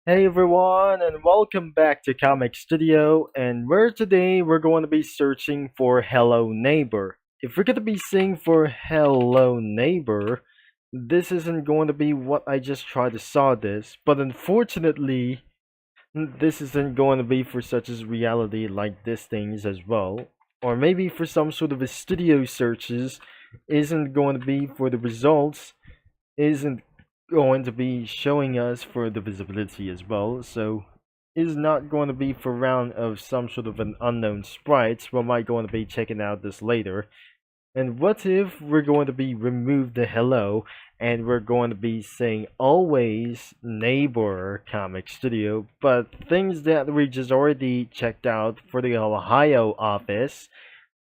Hey everyone, and welcome back to Comic Studio. And where today we're going to be searching for Hello Neighbor. If we're going to be seeing for Hello Neighbor, this isn't going to be what I just tried to saw this, but unfortunately, this isn't going to be for such as reality like this things as well. Or maybe for some sort of a studio searches, isn't going to be for the results, isn't going to be showing us for the visibility as well, so is not going to be for round of some sort of an unknown sprites. We might going to be checking out this later. And what if we're going to be remove the hello and we're going to be saying always neighbor comic studio, but things that we just already checked out for the Ohio office.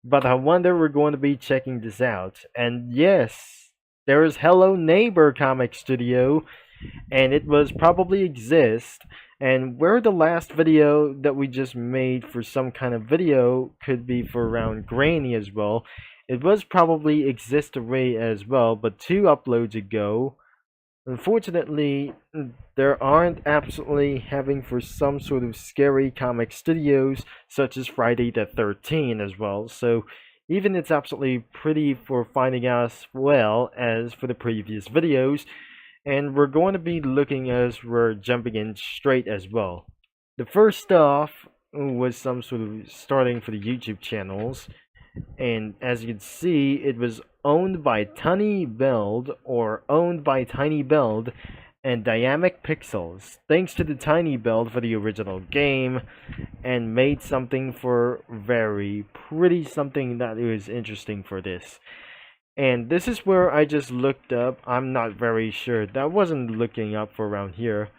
But I wonder we're going to be checking this out. And yes, there is Hello Neighbor Comic Studio, and it was probably exist. And where the last video that we just made for some kind of video could be for around Granny as well. It was probably exist array as well, but 2 uploads ago, unfortunately, there aren't absolutely having for some sort of scary comic studios such as Friday the 13th as well. So even it's absolutely pretty for finding us well as for the previous videos, and we're going to be looking as we're jumping in straight as well. The first off was some sort of starting for the YouTube channels, and as you can see, it was owned by Tiny Build or owned by Tiny Build and Dynamic Pixels. Thanks to the Tiny Build for the original game, and made something for very pretty something that was interesting for this. And this is where I just looked up. I'm not very sure. That wasn't looking up for around here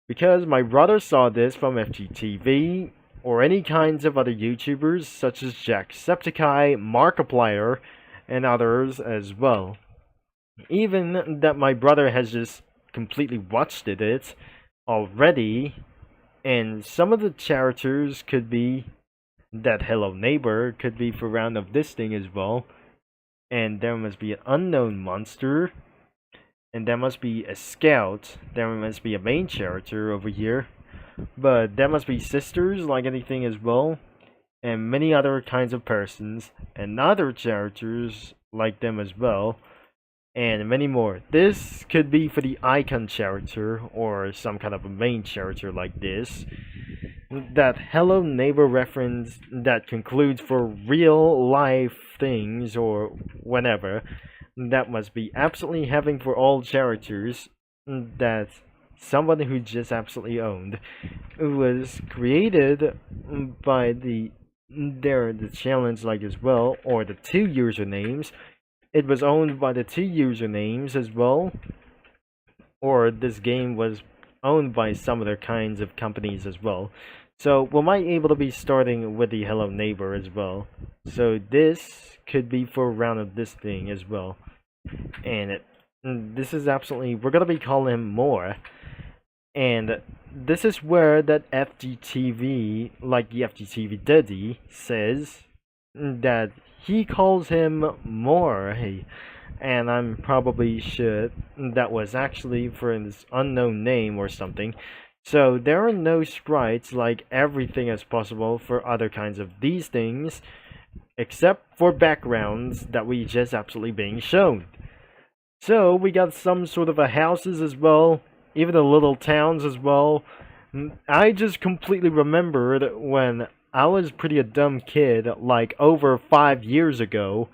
because my brother saw this from FGTeeV or any kinds of other YouTubers such as Jacksepticeye, Markiplier, and others as well. Even that my brother has just completely watched it already, and some of the characters could be that Hello Neighbor could be for round of this thing as well. And there must be an unknown monster, and there must be a scout, there must be a main character over here, but there must be sisters like anything as well, and many other kinds of persons, and other characters like them as well, and many more. This could be for the icon character, or some kind of a main character like this. That Hello Neighbor reference that concludes for real life things or whenever. That must be absolutely having for all characters that somebody who just absolutely owned. It was created by the challenge like as well, or the 2 usernames. It was owned by the 2 usernames as well, or this game was owned by some other kinds of companies as well. So we might able to be starting with the Hello Neighbor as well. So this could be for a round of this thing as well. And this is absolutely, we're going to be calling him more. And this is where that FGTeeV, like the FGTeeV Daddy, says that he calls him more. Hey, and I'm probably should that was actually for this unknown name or something. So there are no sprites like everything is possible for other kinds of these things, except for backgrounds that we just absolutely being shown. So we got some sort of a houses as well, even the little towns as well. I just completely remembered when I was pretty a dumb kid, like over 5 years ago.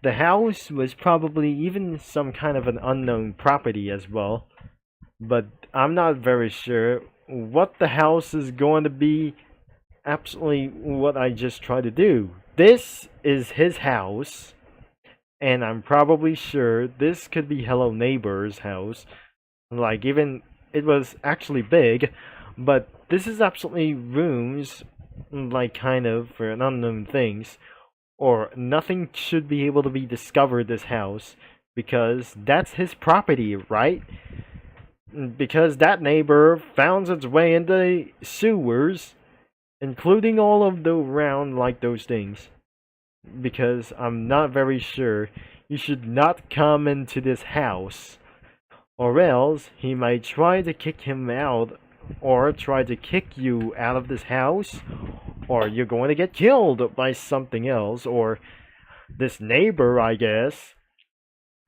The house was probably even some kind of an unknown property as well, but I'm not very sure what the house is going to be. Absolutely what I just tried to do. This is his house, and I'm probably sure this could be Hello Neighbor's house. Like, even it was actually big, but this is absolutely rooms, like kind of for an unknown things, or nothing should be able to be discovered this house because that's his property, right? Because that neighbor found its way into sewers, including all of the round like those things. Because I'm not very sure you should not come into this house, or else he might try to kick him out or try to kick you out of this house, or you're going to get killed by something else, or this neighbor, I guess.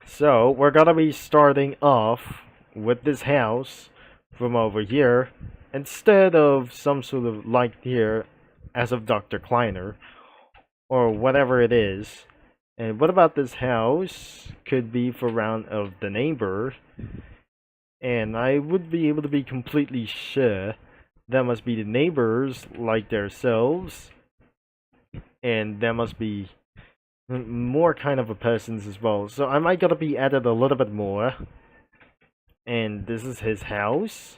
So we're gonna be starting off with this house from over here instead of some sort of light here as of Dr. Kleiner or whatever it is. And what about this house? Could be for round of the neighbor. And I would be able to be completely sure that must be the neighbors like themselves. And that must be more kind of a persons as well. So I might gotta be added a little bit more. And this is his house.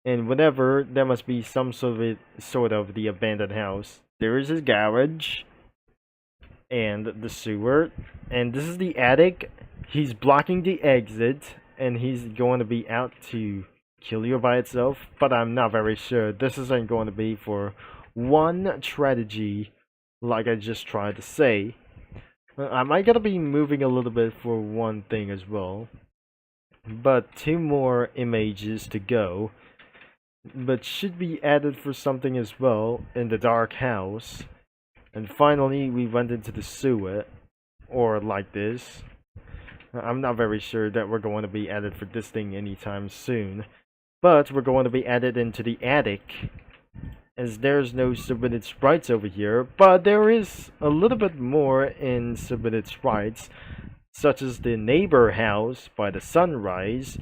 And whatever, there must be some sort of the abandoned house. There is his garage. And the sewer. And this is the attic. He's blocking the exit. And he's going to be out to kill you by itself. But I'm not very sure. This isn't going to be for one strategy like I just tried to say. I might gotta be moving a little bit for one thing as well. But 2 more images to go. But should be added for something as well in the dark house. And finally we went into the sewer. Or like this. I'm not very sure that we're going to be added for this thing anytime soon. But we're going to be added into the attic. As there's no submitted sprites over here, but there is a little bit more in submitted sprites, such as the neighbor house by the sunrise,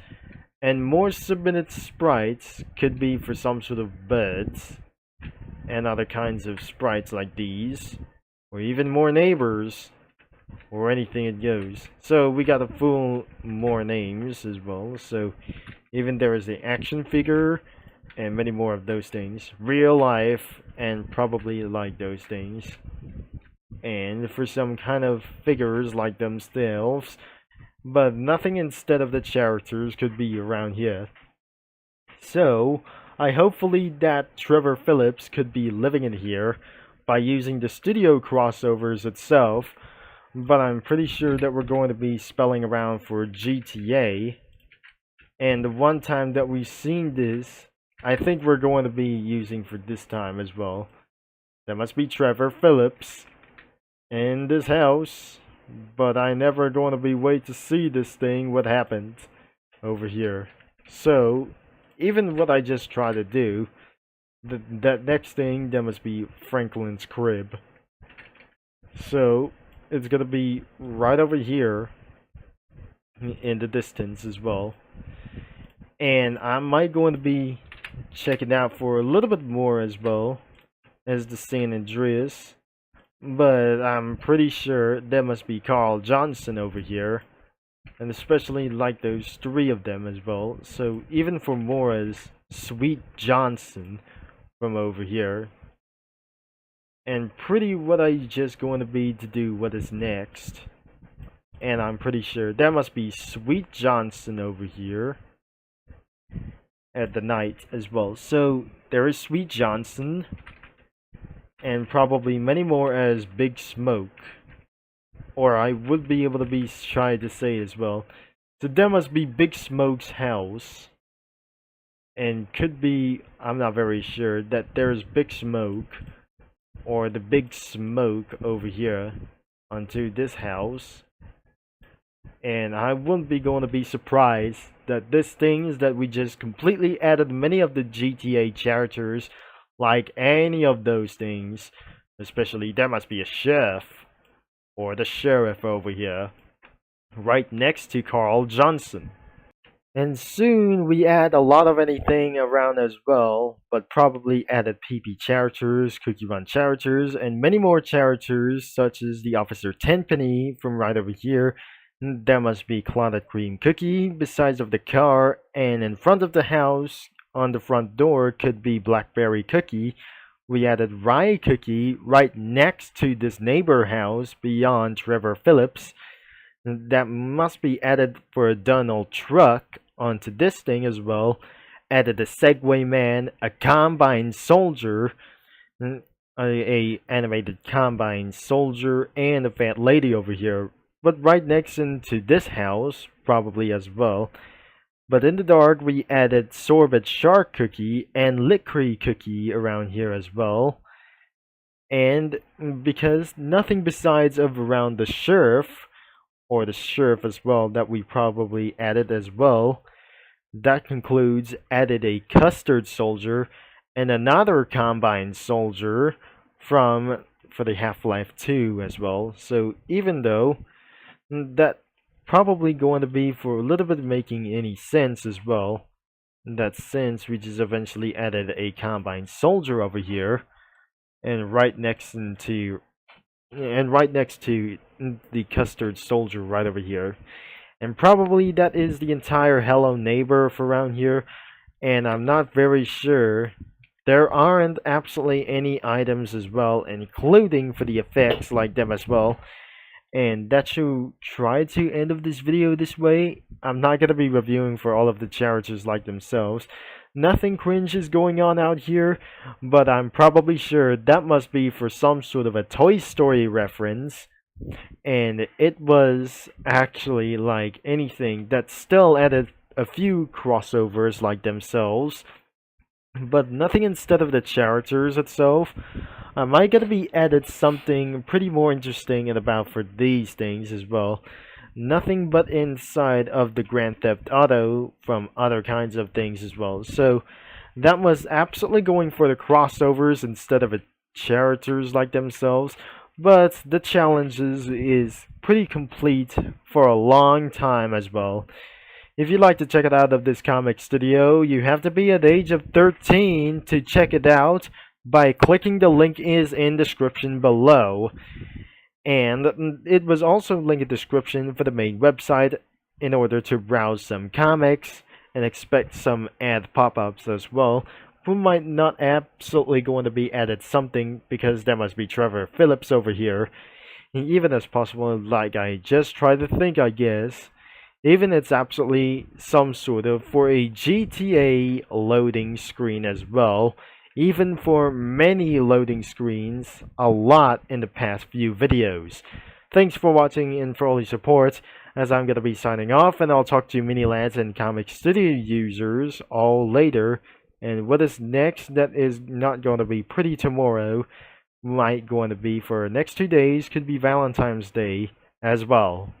and more submitted sprites could be for some sort of birds, and other kinds of sprites like these, or even more neighbors, or anything it goes. So we got a full more names as well, so even there is the action figure, and many more of those things. Real life, and probably like those things. And for some kind of figures like themselves. But nothing instead of the characters could be around here. So, I hopefully that Trevor Phillips could be living in here by using the studio crossovers itself. But I'm pretty sure that we're going to be spelling around for GTA. And the one time that we've seen this, I think we're going to be using for this time as well. That must be Trevor Phillips in this house. But I never going to be wait to see this thing, what happened over here. So, even what I just tried to do, that next thing, that must be Franklin's crib. So, it's going to be right over here in the distance as well. And I might going to be checking out for a little bit more as well as the San Andreas, but I'm pretty sure there must be Carl Johnson over here, and especially like those 3 of them as well. So even for more as Sweet Johnson from over here, and pretty what I just going to be to do what is next, and I'm pretty sure there must be Sweet Johnson over here at the night as well. So there is Sweet Johnson, and probably many more as Big Smoke, or I would be able to be trying to say as well. So there must be Big Smoke's house, and could be, I'm not very sure, that there's Big Smoke or the Big Smoke over here onto this house. And I wouldn't be going to be surprised that this things that we just completely added many of the GTA characters, like any of those things, especially there must be a chef, or the sheriff over here, right next to Carl Johnson. And soon we add a lot of anything around as well, but probably added PP characters, Cookie Run characters, and many more characters such as the Officer Tenpenny from right over here. There must be Clotted Cream Cookie besides of the car, and in front of the house on the front door could be Blackberry Cookie. We added Rye Cookie right next to this neighbor house beyond Trevor Phillips. That must be added for a Donald truck onto this thing as well. Added a Segway Man, a Combine Soldier, a animated Combine Soldier, and a Fat Lady over here. But right next into this house, probably as well, But in the dark, we added Sorbet Shark Cookie and Licorice Cookie around here as well. And because nothing besides of around the Sheriff, or the Sheriff as well, that we probably added as well, that concludes added a Custard Soldier and another Combine Soldier for the Half-Life 2 as well. So even though that probably going to be for a little bit making any sense as well, in that sense we just eventually added a Combine Soldier over here, and right next to the Custard Soldier right over here. And probably that is the entire Hello Neighbor for around here, and I'm not very sure. There aren't absolutely any items as well, including for the effects like them as well. And that should try to end of this video this way. I'm not gonna be reviewing for all of the characters like themselves. Nothing cringe is going on out here, but I'm probably sure that must be for some sort of a Toy Story reference. And it was actually like anything that still added a few crossovers like themselves, but nothing instead of the characters itself. I might gonna be added something pretty more interesting and about for these things as well. Nothing but inside of the Grand Theft Auto from other kinds of things as well. So that was absolutely going for the crossovers instead of a characters like themselves. But the challenges is pretty complete for a long time as well. If you'd like to check it out of this comic studio, you have to be at the age of 13 to check it out by clicking the link is in description below. And it was also linked in the description for the main website in order to browse some comics and expect some ad pop-ups as well. Who might not absolutely going to be added something, because there must be Trevor Phillips over here. And even as possible, like I just try to think, I guess, even it's absolutely some sort of for a GTA loading screen as well. Even for many loading screens, a lot in the past few videos. Thanks for watching and for all your support, as I'm going to be signing off, and I'll talk to mini lads and comic studio users all later. And what is next, that is not going to be pretty tomorrow, might going to be for next 2 days, could be Valentine's Day as well.